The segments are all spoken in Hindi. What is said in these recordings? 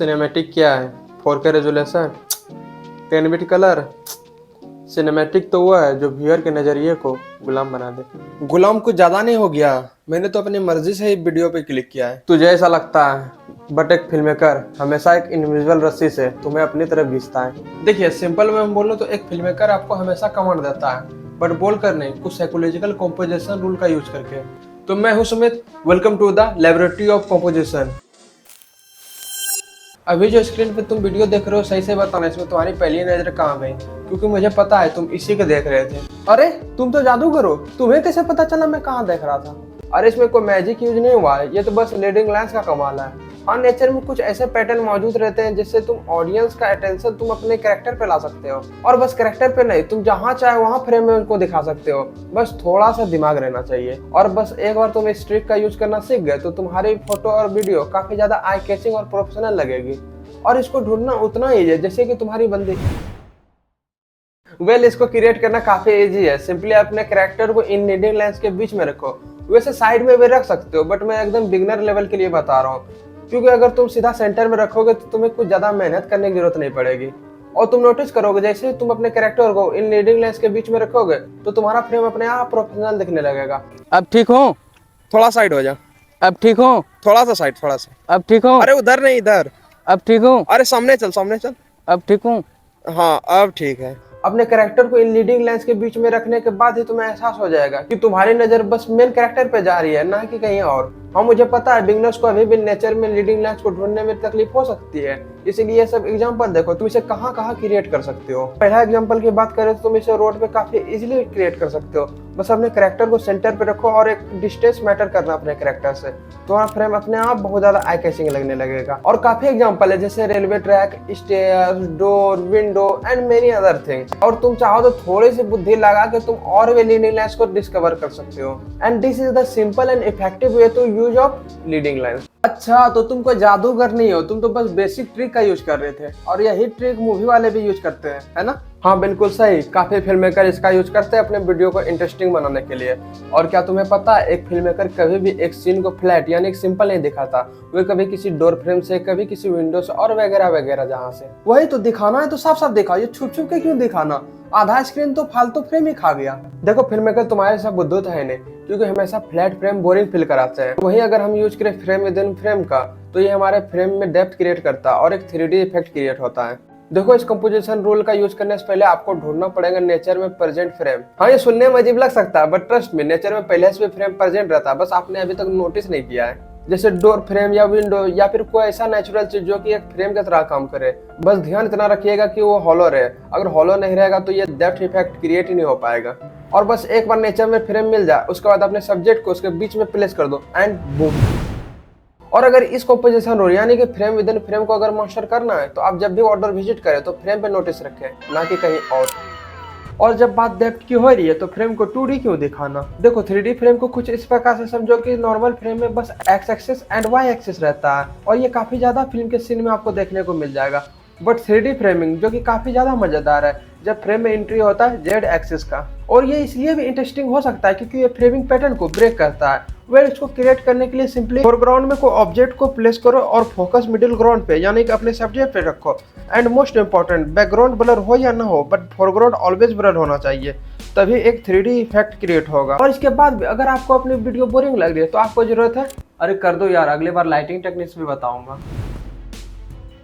सिनेमैटिक क्या है? 4K resolution, 10 bit colour. Cinematic तो वो है जो व्यूअर के नजरिए को गुलाम बना दे। गुलाम कुछ ज्यादा नहीं हो गया? मैंने तो अपनी मर्जी से ही वीडियो पे क्लिक किया है। तुझे ऐसा लगता है, बट एक फिल्म मेकर हमेशा एक इनविजिबल रस्सी से तुम्हें अपनी तरफ खींचता है। देखिए, सिंपल में हम बोलो तो एक फिल्म मेकर आपको हमेशा कमांड देता है, बट बोल कर नहीं, कुछ साइकोलॉजिकल कंपोजिशन रूल का यूज करके। तो मैं हूँ Sumit, welcome to the laboratory of composition. अभी जो स्क्रीन पे तुम वीडियो देख रहे हो, सही से बताना इसमें तुम्हारी पहली नजर कहाँ गई? क्योंकि मुझे पता है तुम इसी को देख रहे थे। अरे तुम तो जादूगर हो, तुम्हें कैसे पता चला मैं कहाँ देख रहा था? अरे इसमें कोई मैजिक यूज नहीं हुआ है, ये तो बस रीडिंग लेंस का कमाल है। हाँ, नेचर में कुछ ऐसे पैटर्न मौजूद रहते हैं जिससे तुम ऑडियंस का अटेंशन तुम अपने कैरेक्टर पे ला सकते हो। और बस कैरेक्टर पे नहीं, तुम जहाँ चाहे वहाँ फ्रेम में उनको दिखा सकते हो। बस थोड़ा सा दिमाग रहना चाहिए। और बस एक बार तुम इस ट्रिक का यूज करना सीख गए तो तुम्हारी फोटो और वीडियो काफी ज्यादा आई कैचिंग और प्रोफेशनल लगेगी। और इसको ढूंढना उतना ही है जैसे कि तुम्हारी बंदी। इसको क्रिएट करना काफी इजी है। सिंपली अपने कैरेक्टर को इन रीडिंग लाइंस के बीच में रखो। वैसे साइड में भी रख सकते हो, बट मैं एकदम बिगनर लेवल के लिए बता रहा हूँ। क्योंकि अगर तुम सीधा सेंटर में रखोगे तो तुम्हें कुछ ज्यादा मेहनत करने की जरूरत नहीं पड़ेगी। और तुम नोटिस करोगे, जैसे ही तुम अपने कैरेक्टर को इन रीडिंग लाइंस के बीच में रखोगे तो तुम्हारा फ्रेम अपने आप प्रोफेशनल दिखने लगेगा। अब ठीक हो? थोड़ा साइड हो जा। अब ठीक हो? थोड़ा सा साइड, थोड़ा सा। अब ठीक हो? अरे उधर नहीं, इधर। अब ठीक हो? अरे सामने चल, सामने चल। अब ठीक हूँ? हाँ, अब ठीक है। अपने कैरेक्टर को इन लीडिंग लाइंस के बीच में रखने के बाद ही तुम्हें एहसास हो जाएगा कि तुम्हारी नजर बस मेन कैरेक्टर पे जा रही है, ना कि कहीं और। हाँ, मुझे पता है बिगनर्स को अभी भी नेचर में लीडिंग लाइंस को ढूंढने में तकलीफ हो सकती है, इसीलिए सब एग्जांपल देखो, तुम इसे कहाँ कहाँ क्रिएट कर सकते हो। पहला एग्जांपल की बात करें तो तुम इसे रोड पे काफी इजीली क्रिएट कर सकते हो। बस अपने कैरेक्टर को सेंटर पे रखो और एक डिस्टेंस मैटर करना अपने कैरेक्टर से, तुम्हारा फ्रेम अपने आप बहुत ज्यादा आई कैचिंग लगने लगेगा। और काफी एग्जांपल है, जैसे railway track, stairs, door, window and many other things. और तुम चाहो तो थोड़ी सी बुद्धि लगा के तुम और भी लीडिंग लाइंस को डिस्कवर कर सकते हो। And this is the simple and effective way to use of leading lines. अच्छा, तो तुम कोई जादूगर नहीं हो, तुम तो बस बेसिक ट्रिक का यूज कर रहे थे। और यही ट्रिक मूवी वाले भी यूज करते हैं, है ना? हाँ, बिल्कुल सही। काफी फिल्म मेकर इसका यूज करते हैं अपने वीडियो को इंटरेस्टिंग बनाने के लिए। और क्या तुम्हें पता है, एक फिल्म मेकर कभी भी एक सीन को फ्लैट यानी सिंपल नहीं दिखाता। वे कभी किसी डोर फ्रेम से, कभी किसी विंडो से और वगैरह वगैरह जहाँ से। वही तो दिखाना है तो साफ साफ दिखाओ, ये छुप छुप के क्यों दिखाना? आधा स्क्रीन तो फालतू फ्रेम ही खा गया। देखो, फिल्म मेकर तुम्हारे साथ बुद्धू तो है नहीं, क्योंकि हमेशा फ्लैट फ्रेम बोरिंग फील कराते हैं। वहीं अगर हम यूज करें फ्रेम विद इन फ्रेम का, तो ये हमारे फ्रेम में डेप्थ क्रिएट करता है और एक 3D इफेक्ट क्रिएट होता है। देखो, इस कंपोजिशन रूल का यूज करने से पहले आपको ढूंढना पड़ेगा नेचर में प्रेजेंट फ्रेम। हाँ, ये सुनने में अजीब लग सकता है, बट ट्रस्ट में नेचर में पहले से भी फ्रेम प्रेजेंट रहता है, बस आपने अभी तक नोटिस नहीं किया है। जैसे डोर फ्रेम या विंडो या फिर कोई ऐसा नेचुरल चीज जो कि एक फ्रेम की तरह काम करे। बस ध्यान इतना रखिएगा कि वो हॉलो रहे। अगर हॉलो नहीं रहेगा तो ये डेप्थ इफेक्ट क्रिएट ही नहीं हो पाएगा। और बस एक बार नेचर में फ्रेम मिल जाए, उसके बाद अपने सब्जेक्ट को उसके बीच में प्लेस कर दो एंड बूम। और अगर इस कंपोजिशन रूल यानी कि फ्रेम विद इन फ्रेम को अगर मास्टर करना है तो आप जब भी ऑर्डर विजिट करें तो फ्रेम पे नोटिस रखें, ना कि कहीं और जब बात डेप्थ की हो रही है तो फ्रेम को 2D क्यों दिखाना? देखो, 3D फ्रेम को कुछ इस प्रकार से समझो कि नॉर्मल फ्रेम में बस X axis and Y axis रहता है, और ये काफी ज्यादा फिल्म के सीन में आपको देखने को मिल जाएगा। बट 3D फ्रेमिंग जो कि काफी ज्यादा मजेदार है, जब फ्रेम में एंट्री होता है जेड एक्सिस का। और ये इसलिए भी इंटरेस्टिंग हो सकता है क्योंकि ये फ्रेमिंग पैटर्न को ब्रेक करता है। इसको क्रिएट करने के लिए सिंपली फोरग्राउंड में कोई ऑब्जेक्ट को प्लेस करो और फोकस मिडिल ग्राउंड पे यानी कि अपने सब्जेक्ट पे रखो। And most important, background blur हो या ना हो, बट फोरग्राउंड ऑलवेज ब्लर होना चाहिए, तभी एक 3D इफेक्ट क्रिएट होगा। और इसके बाद भी अगर आपको अपनी वीडियो बोरिंग लग रही है तो आपको जरूरत है, अरे कर दो यार, अगली बार लाइटिंग टेक्निक्स भी बताऊंगा।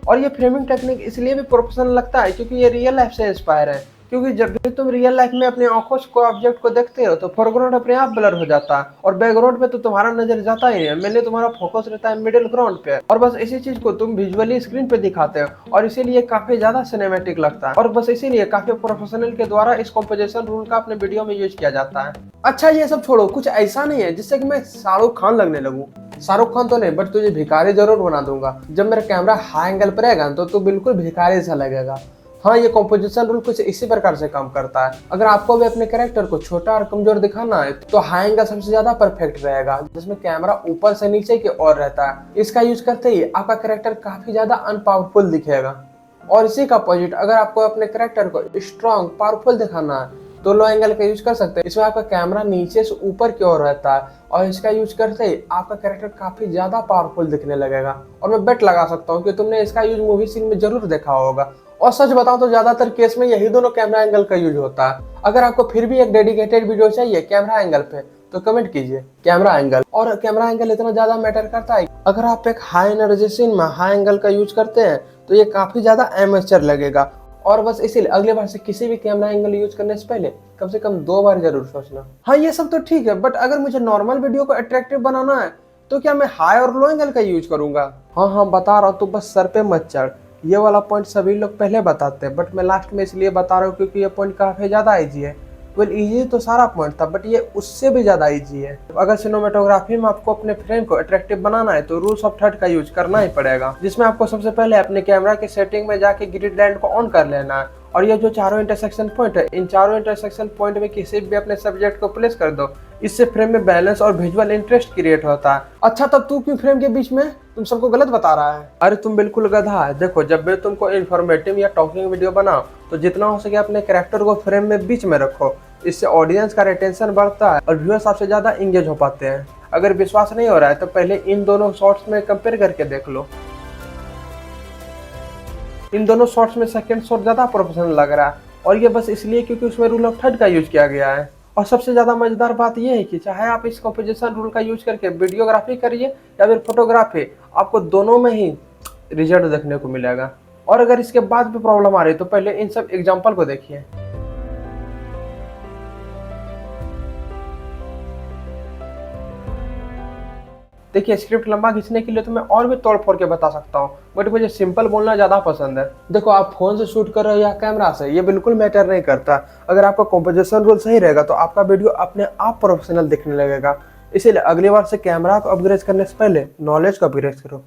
और ये फ्रेमिंग टेक्निक इसलिए भी प्रोफेशनल लगता है क्योंकि ये रियल लाइफ से इंस्पायर है। क्योंकि जब भी तुम रियल लाइफ में अपनी आंखों को ऑब्जेक्ट को देखते हो तो फोरग्राउंड अपने आप ब्लर हो जाता है और बैकग्राउंड पे तो तुम्हारा नजर जाता ही है, मैंने तुम्हारा फोकस रहता है मिडिल ग्राउंड पे। और बस इसी चीज को तुम विजुअली स्क्रीन पे दिखाते हो और इसीलिए काफी ज्यादा सिनेमैटिक लगता है। और बस इसीलिए काफी प्रोफेशनल के द्वारा इस कंपोजिशन रूल का अपने वीडियो में यूज किया जाता है। अच्छा, ये सब छोड़ो, कुछ ऐसा नहीं है जिससे कि मैं शाहरुख खान लगने लगूं। शाहरुख खान तो नहीं, बट तुझे भिखारी जरूर बना दूंगा। जब मेरा कैमरा हाई एंगल पर रहेगा तो तू बिल्कुल भिखारी सा लगेगा। हाँ, ये कंपोजिशन रूल कुछ इसी प्रकार से काम करता है। अगर आपको भी अपने कैरेक्टर को छोटा और कमजोर दिखाना है तो हाई एंगल सबसे ज्यादा परफेक्ट रहेगा, जिसमें कैमरा ऊपर से नीचे की ओर रहता है। इसका यूज करते ही आपका कैरेक्टर काफी ज्यादा अनपावरफुल दिखेगा। और इसी का अपोजिट, अगर आपको अपने कैरेक्टर को स्ट्रॉन्ग पावरफुल दिखाना है तो लो एंगल का यूज कर सकते हैं। इसमें आपका कैमरा नीचे से ऊपर की ओर रहता है और इसका यूज करते ही आपका कैरेक्टर काफी ज्यादा पावरफुल दिखने लगेगा। और मैं बेट लगा सकता हूँ कि तुमने इसका यूज मूवी सीन में जरूर देखा होगा। और सच बताऊं तो ज्यादातर केस में यही दोनों कैमरा एंगल का यूज होता है। अगर आपको फिर भी एक डेडिकेटेड वीडियो चाहिए कैमरा एंगल पे तो कमेंट कीजिए कैमरा एंगल। और कैमरा एंगल इतना ज्यादा मैटर करता है, अगर आप एक हाई एनर्जी सीन में हाई एंगल का यूज करते हैं तो ये काफी ज्यादा एमेचर लगेगा। और बस इसीलिए अगले बार से किसी भी कैमरा एंगल यूज करने से पहले कम से कम 2 बार जरूर सोचना। हाँ ये सब तो ठीक है, बट अगर मुझे नॉर्मल वीडियो को अट्रैक्टिव बनाना है तो क्या मैं हाई और लो एंगल का यूज करूंगा? हाँ बता रहा हूँ, तो बस सर पे मत चढ़। ये वाला पॉइंट सभी लोग पहले बताते हैं, बट मैं लास्ट में इसलिए बता रहा हूँ क्योंकि ये पॉइंट काफी ज्यादा इजी है। वेल इजी तो सारा पॉइंट था, बट ये उससे भी ज्यादा इजी है। अगर सिनेमेटोग्राफी में आपको अपने फ्रेम को अट्रैक्टिव बनाना है तो रूल्स ऑफ थर्ड का यूज करना ही पड़ेगा, जिसमें आपको सबसे पहले अपने कैमरा के सेटिंग में जाके ग्रिड लाइन को ऑन कर लेना है। और ये जो चारों इंटरसेक्शन पॉइंट है, इन चारों इंटरसेक्शन पॉइंट में किसी भी अपने सब्जेक्ट को प्लेस कर दो। इससे फ्रेम में बैलेंस और विजुअल इंटरेस्ट क्रिएट होता है। अच्छा तब तू क्यों फ्रेम के बीच में तुम सबको गलत बता रहा है? अरे तुम बिल्कुल गधा है। देखो जब भी तुमको इन्फॉर्मेटिव या टॉकिंग वीडियो बनाओ तो जितना हो सके अपने कैरेक्टर को फ्रेम में बीच में रखो। इससे ऑडियंस का रिटेंशन बढ़ता है और व्यूअर्स आपसे ज्यादा इंगेज हो पाते हैं। अगर विश्वास नहीं हो रहा है तो पहले इन दोनों शॉट्स में कंपेयर करके देख लो। इन दोनों शॉट्स में सेकंड शॉट ज्यादा प्रोफेशनल लग रहा है, और ये बस इसलिए क्योंकि उसमें रूल ऑफ थर्ड का यूज किया गया है। और सबसे ज्यादा मजेदार बात यह है कि चाहे आप इस कंपोजिशन रूल का यूज करके वीडियोग्राफी करिए या फिर फोटोग्राफी, आपको दोनों में ही रिजल्ट देखने को मिलेगा। और अगर इसके बाद भी प्रॉब्लम आ रही है तो पहले इन सब एग्जाम्पल को देखिए। देखिए स्क्रिप्ट लंबा खींचने के लिए तो मैं और भी तोड़ फोड़ के बता सकता हूँ, बट मुझे सिंपल बोलना ज्यादा पसंद है। देखो आप फोन से शूट कर रहे हो या कैमरा से, ये बिल्कुल मैटर नहीं करता। अगर आपका कंपोजिशन रूल सही रहेगा तो आपका वीडियो अपने आप प्रोफेशनल दिखने लगेगा। इसीलिए अगली बार से कैमरा को अपग्रेड करने से पहले नॉलेज को अपग्रेड करो।